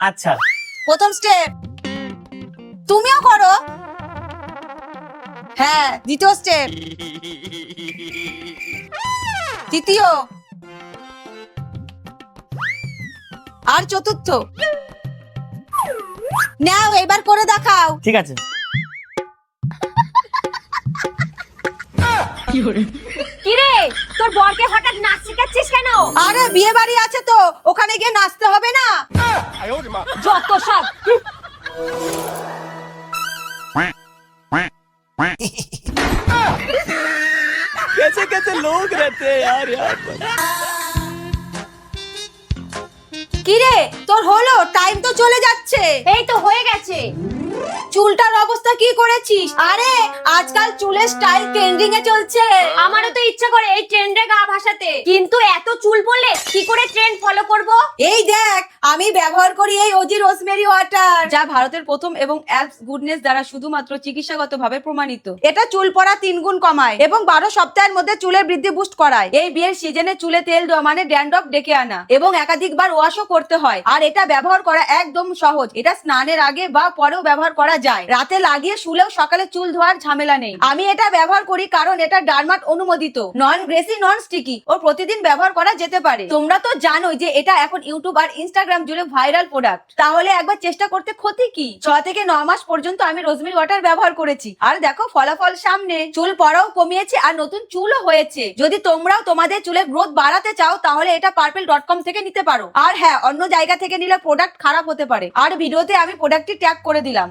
আচ্ছা, প্রথম স্টেপ তুমিও করো। হ্যাঁ, দ্বিতীয় স্টেপ, তৃতীয়, আর চতুর্থ। নাও এবার করে দেখাও। ঠিক আছে। কিরে তোর বরকে হঠাৎ নাচ শেখাচ্ছিস কেন? আরে বিয়ে বাড়ি আছে তো, ওখানে গিয়ে নাচতে হবে না? যত সব। कैसे कैसे लोग रहते हैं यार यहाँ पर। কিরে তোর হলো? টাইম তো চলে যাচ্ছে। এই তো হয়ে গেছে। চুলটার অবস্থা কি করেছিস? আরে আজকাল চুলের স্টাইল ট্রেন্ডিং এ চলছে। আমারও তো ইচ্ছা করে এই ট্রেন্ডে গা ভাসাতে, কিন্তু এত চুল পড়লে কি করে ট্রেন্ড ফলো করব? এই দেখ, আমি ব্যবহার করি এই ওজি রোজমেরি ওয়াটার, যা ভারতের প্রথম এবং অ্যালপস গুডনেস দ্বারা শুধুমাত্র চিকিৎসাগতভাবে প্রমাণিত। এটা চুল পড়া 3 গুণ কমায় এবং 12 সপ্তাহের মধ্যে চুলের বৃদ্ধি বুস্ট করায়। এই বিয়ের সিজনে চুলে তেল দেওয়া মানে ড্যান্ড্রফ ডেকে আনা এবং একাধিকবার ওয়াশও করতে হয়। আর এটা ব্যবহার করা একদম সহজ। এটা স্নানের আগে বা পরেও ব্যবহার করা যায়। রাতে লাগিয়ে শুলেও সকালে চুল ধোয়ার ঝামেলা নেই। আমি এটা ব্যবহার করি কারণ এটা ডার্মাট অনুমোদিত, নন গ্রেসি, নন স্টিকি ও প্রতিদিন ব্যবহার করা যেতে পারে। তোমরা তো জানোই যে এটা এখন ইউটিউব আর ইনস্টাগ্রাম জুড়ে ভাইরাল প্রোডাক্ট। তাহলে একবার চেষ্টা করতে ক্ষতি কি? 6 থেকে 9 মাস পর্যন্ত আমি রোজমেরি ওয়াটার ব্যবহার করেছি আর দেখো ফলাফল সামনে। চুল পড়াও কমিয়েছে আর নতুন চুলও হয়েছে। যদি তোমরাও তোমাদের চুলের গ্রোথ বাড়াতে চাও তাহলে এটা purple.com থেকে নিতে পারো। আর হ্যাঁ, অন্য জায়গা থেকে নিলে প্রোডাক্ট খারাপ হতে পারে। আর ভিডিওতে আমি প্রোডাক্টটি ট্যাগ করে দিলাম।